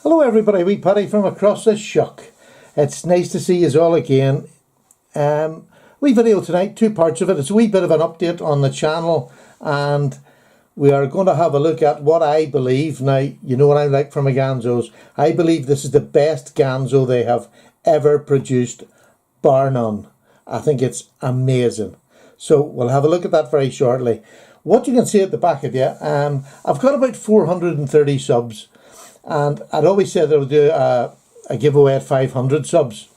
Hello everybody, wee Paddy from across the shuck. It's nice to see you all again. Wee video tonight, two parts of it. It's a wee bit of an update on the channel, and we are going to have a look at what I believe. Now, you know what I like from my Ganzos. I believe this is the best Ganzo they have ever produced, bar none. I think it's amazing. So we'll have a look at that very shortly. What you can see at the back of you, I've got about 430 subs. And I'd always said that I would do a giveaway at 500 subs.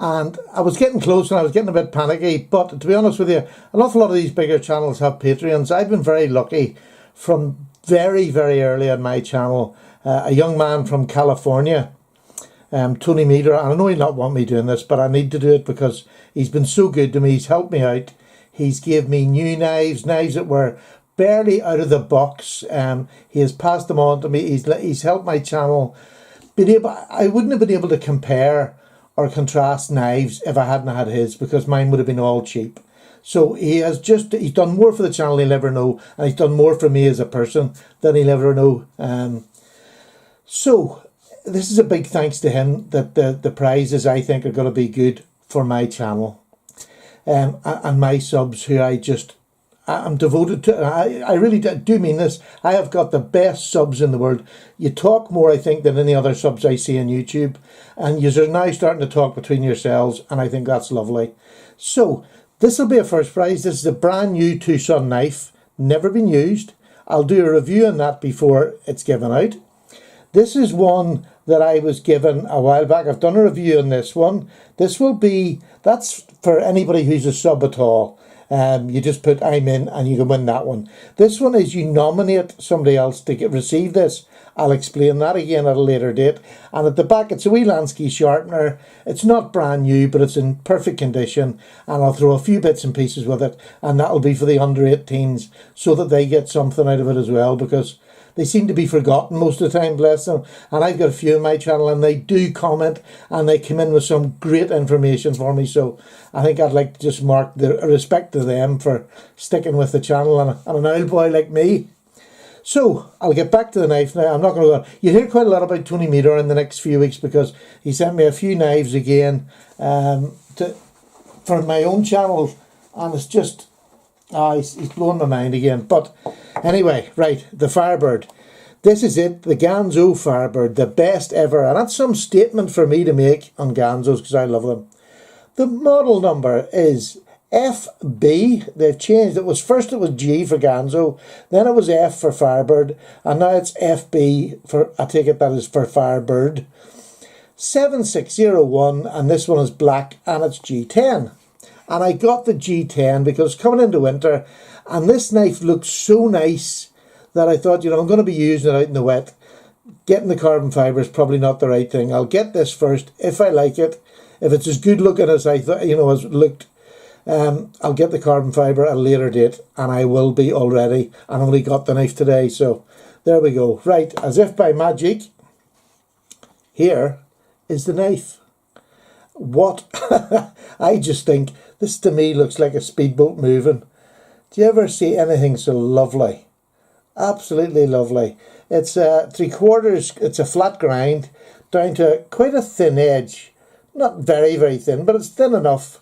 And I was getting close and I was getting a bit panicky. But to be honest with you, an awful lot of these bigger channels have Patreons. I've been very lucky from very, very early on my channel. A young man from California, Tony Meter, and I know he'll not want me doing this, but I need to do it because he's been so good to me. He's helped me out. He's gave me new knives that were barely out of the box. He has passed them on to me. He's helped my channel. I wouldn't have been able to compare or contrast knives if I hadn't had his, because mine would have been all cheap. So he's done more for the channel he'll ever know, and he's done more for me as a person than he'll ever know. So this is a big thanks to him that the prizes, I think, are going to be good for my channel and my subs, who I'm devoted to. I really do mean this. I have got the best subs in the world. You talk more, I think, than any other subs I see on YouTube. And you're now starting to talk between yourselves, and I think that's lovely. So, this will be a first prize. This is a brand new Tucson knife. Never been used. I'll do a review on that before it's given out. This is one that I was given a while back. I've done a review on this one. That's for anybody who's a sub at all. You just put I'm in and you can win that one. This one is you nominate somebody else to receive this. I'll explain that again at a later date. And at the back, it's a wee Lansky sharpener. It's not brand new, but it's in perfect condition. And I'll throw a few bits and pieces with it. And that'll be for the under 18s so that they get something out of it as well, because they seem to be forgotten most of the time, bless them. And I've got a few on my channel, and they do comment, and they come in with some great information for me. So I think I'd like to just mark the respect to them for sticking with the channel, and an old boy like me. So I'll get back to the knife now. I'm not going to go. You'll hear quite a lot about Tony Meter in the next few weeks, because he sent me a few knives again for my own channel, and it's just... he's blown my mind again. But anyway, right, the Firebird. This is it, the Ganzo Firebird, the best ever. And that's some statement for me to make on Ganzos, because I love them. The model number is FB. They've changed. First it was G for Ganzo, then it was F for Firebird, and now it's FB for, I take it that is for Firebird. 7601, and this one is black, and it's G10. And I got the G10 because it's coming into winter, and this knife looks so nice that I thought, I'm going to be using it out in the wet. Getting the carbon fibre is probably not the right thing. I'll get this first if I like it. If it's as good looking as I thought, as it looked, I'll get the carbon fibre at a later date, and I will be already. I only got the knife today, so there we go. Right, as if by magic, here is the knife. What? I just think this to me looks like a speedboat moving. Do you ever see anything so lovely? Absolutely lovely. It's 3/4, it's a flat grind down to quite a thin edge. Not very, very thin, but it's thin enough.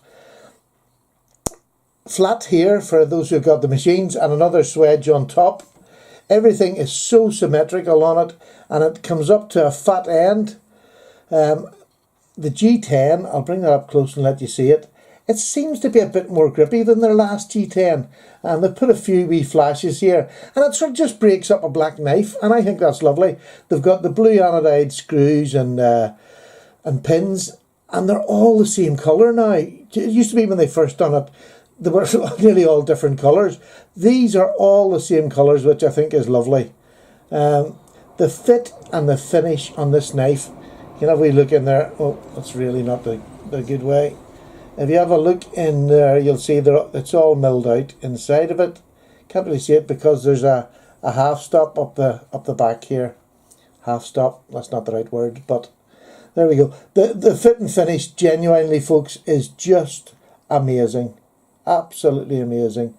Flat here for those who've got the machines, and another swedge on top. Everything is so symmetrical on it, and it comes up to a fat end. The G10, I'll bring that up close and let you see it. It seems to be a bit more grippy than their last G10. And they've put a few wee flashes here. And it sort of just breaks up a black knife. And I think that's lovely. They've got the blue anodized screws and pins. And they're all the same colour now. It used to be when they first done it, they were nearly all different colours. These are all the same colours, which I think is lovely. The fit and the finish on this knife, you can have a wee look in there. Oh, that's really not the good way. If you have a look in there, you'll see that it's all milled out inside of it. Can't really see it because there's a half stop up the back here. Half stop, that's not the right word, but there we go. The fit and finish, genuinely, folks, is just amazing. Absolutely amazing.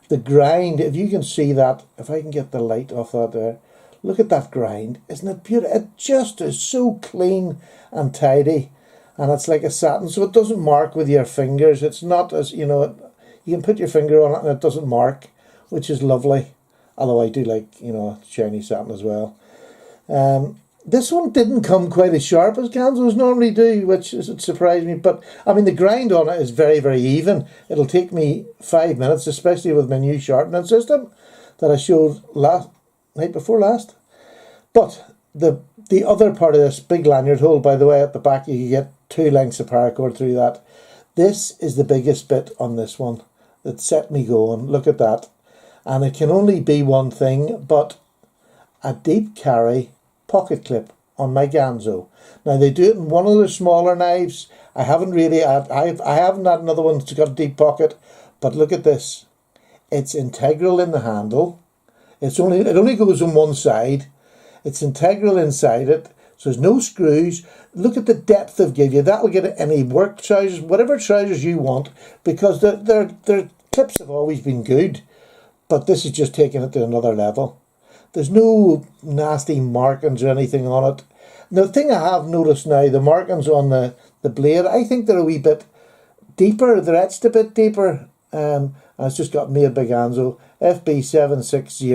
The grind, if you can see that, if I can get the light off that there, Look at that grind. Isn't it beautiful? It just is so clean and tidy. And it's like a satin, so it doesn't mark with your fingers. It's not as, you know, you can put your finger on it and it doesn't mark, which is lovely. Although I do like, you know, shiny satin as well. This one didn't come quite as sharp as Ganzos normally do, which surprised me. But, I mean, the grind on it is very, very even. It'll take me 5 minutes, especially with my new sharpening system that I showed night before last. But the other part of this big lanyard hole, by the way, at the back, you can get 2 lengths of paracord through that. This is the biggest bit on this one that set me going. Look at that. And it can only be one thing, but a deep carry pocket clip on my Ganzo. Now they do it in one of the smaller knives. I haven't really had, I haven't had another one that's got a deep pocket, but look at this. It's integral in the handle. It only goes on one side. It's integral inside it, so there's no screws. Look at the depth they've given you. That'll get any work trousers, whatever trousers you want, because their clips have always been good, but this is just taking it to another level. There's no nasty markings or anything on it. The thing I have noticed now, the markings on the blade, I think they're a wee bit deeper. They're etched a bit deeper. And it's just got made by Ganzo FB 760,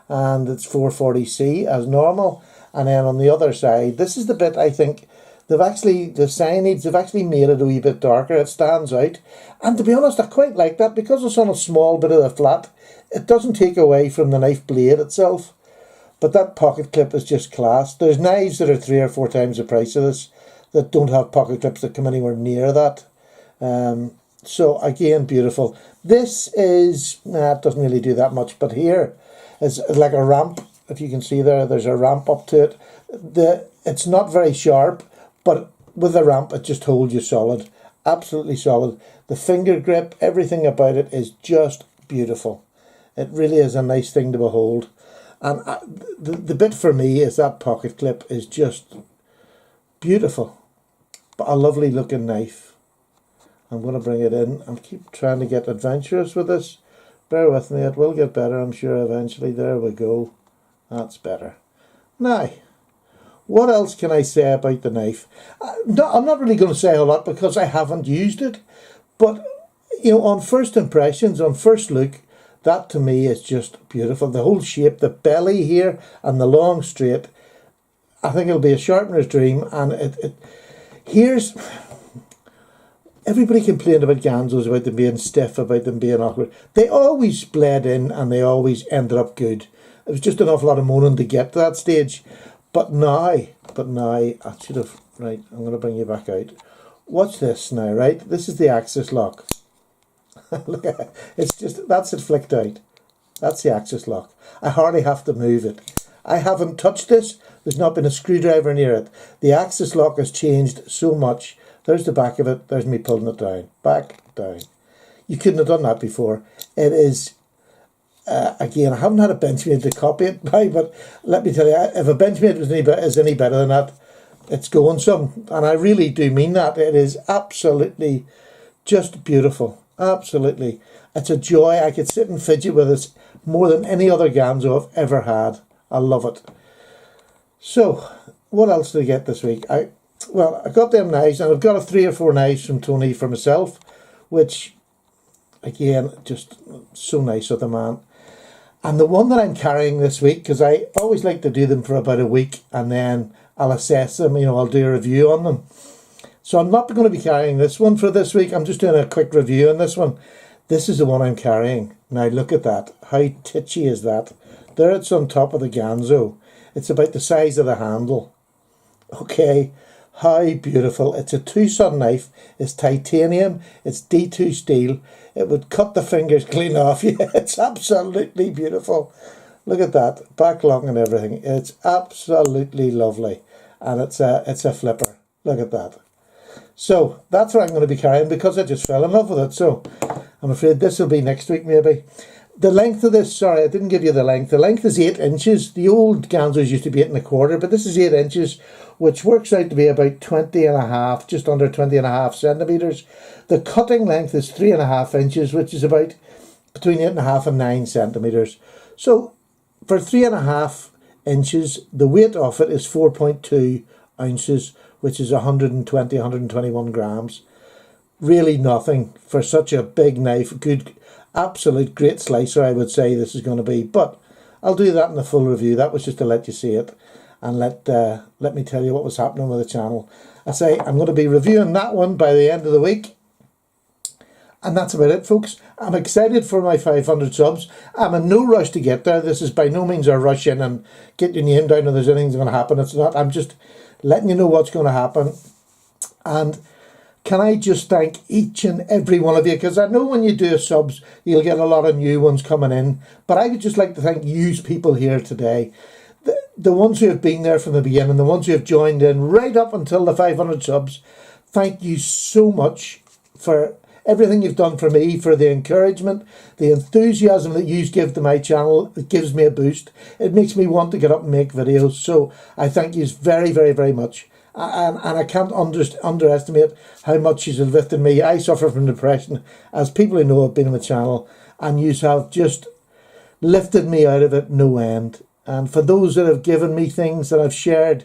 and it's 440C as normal. And then on the other side, this is the bit I think the signage, they've actually made it a wee bit darker. It stands out. And to be honest, I quite like that because it's on a small bit of the flat. It doesn't take away from the knife blade itself. But that pocket clip is just class. There's knives that are 3 or 4 times the price of this that don't have pocket clips that come anywhere near that. So again, beautiful. This is, it doesn't really do that much, but here is like a ramp. If you can see there's a ramp up to it. It's not very sharp, but with the ramp it just holds you solid. Absolutely solid. The finger grip, everything about it is just beautiful. It really is a nice thing to behold. And the bit for me is that pocket clip is just beautiful. But a lovely looking knife. I'm going to bring it in and keep trying to get adventurous with this. Bear with me, it will get better, I'm sure, eventually. There we go. That's better. Now, what else can I say about the knife? I'm not really going to say a lot because I haven't used it. But, you know, on first impressions, on first look, that to me is just beautiful. The whole shape, the belly here and the long straight, I think it'll be a sharpener's dream. And here's... Everybody complained about Ganzos, about them being stiff, about them being awkward. They always bled in and they always ended up good. It was just an awful lot of moaning to get to that stage. But now, I should have, right, I'm going to bring you back out. Watch this now, right? This is the axis lock. Look at it. It's just, that's it flicked out. That's the axis lock. I hardly have to move it. I haven't touched this. There's not been a screwdriver near it. The axis lock has changed so much. There's the back of it. There's me pulling it down. Back, down. You couldn't have done that before. It is, again, I haven't had a Benchmade to copy it by, but let me tell you, if a Benchmade is any better than that, it's going some. And I really do mean that. It is absolutely just beautiful. Absolutely. It's a joy. I could sit and fidget with this more than any other Ganzo I've ever had. I love it. So, what else did I get this week? Well, I got them knives, and I've got 3 or 4 knives from Tony for myself, which, again, just so nice of the man. And the one that I'm carrying this week, because I always like to do them for about a week, and then I'll assess them, you know, I'll do a review on them. So I'm not going to be carrying this one for this week. I'm just doing a quick review on this one. This is the one I'm carrying. Now look at that. How titchy is that? There it's on top of the Ganzo. It's about the size of the handle. Okay. How beautiful. It's a 2-son knife. It's titanium. It's D2 steel. It would cut the fingers clean off you. It's absolutely beautiful. Look at that. Back long and everything. It's absolutely lovely. And it's a flipper. Look at that. So that's what I'm going to be carrying because I just fell in love with it. So I'm afraid this will be next week maybe. The length of this, sorry, I didn't give you the length. The length is 8 inches. The old Ganzos used to be 8 1/4, but this is 8 inches, which works out to be about 20.5, just under 20.5 centimetres. The cutting length is 3.5 inches, which is about between 8.5 and 9 centimetres. So for 3.5, inches. The weight of it is 4.2 ounces, which is 120, 121 grams. Really nothing for such a big knife. Good, absolute great slicer, I would say this is going to be. But I'll do that in the full review. That was just to let you see it and let me tell you what was happening with the channel. I say I'm going to be reviewing that one by the end of the week. And that's about it, folks. I'm excited for my 500 subs. I'm in no rush to get there. This is by no means a rush in and get your name down if there's anything going to happen. It's not. I'm just letting you know what's going to happen. And can I just thank each and every one of you? Because I know when you do subs, you'll get a lot of new ones coming in. But I would just like to thank you people here today. The ones who have been there from the beginning, the ones who have joined in right up until the 500 subs. Thank you so much for everything you've done for me, for the encouragement, the enthusiasm that you give to my channel. It gives me a boost. It makes me want to get up and make videos. So I thank you very, very, very much. And I can't underestimate how much you have lifted me. I suffer from depression, as people who know have been on the channel, and you have just lifted me out of it no end. And for those that have given me things that I've shared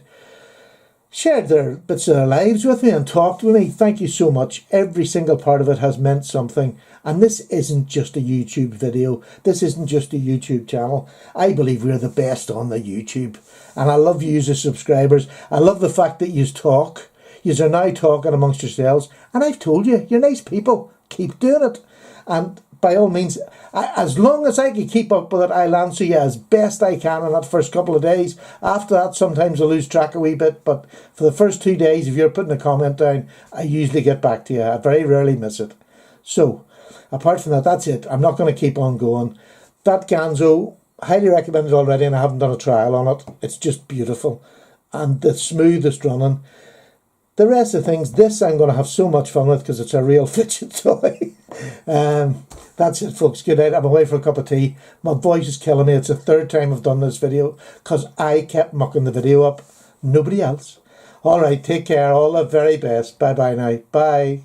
their bits of their lives with me and talked with me, thank you so much. Every single part of it has meant something. And this isn't just a YouTube video. This isn't just a YouTube channel. I believe we're the best on the YouTube. And I love you as subscribers. I love the fact that you talk. You are now talking amongst yourselves. And I've told you, you're nice people. Keep doing it. And by all means, as long as I can keep up with it, I'll answer you as best I can in that first couple of days. After that, sometimes I lose track a wee bit. But for the first 2 days, if you're putting a comment down, I usually get back to you. I very rarely miss it. So, apart from that, that's it. I'm not going to keep on going. That Ganzo, highly recommended already, and I haven't done a trial on it. It's just beautiful. And the smoothest running. The rest of things, this I'm going to have so much fun with because it's a real fidget toy. That's it, folks. Good night. I'm away for a cup of tea. My voice is killing me. It's the 3rd time I've done this video because I kept mucking the video up. Nobody else. All right, take care. All the very best. Bye-bye now. Bye.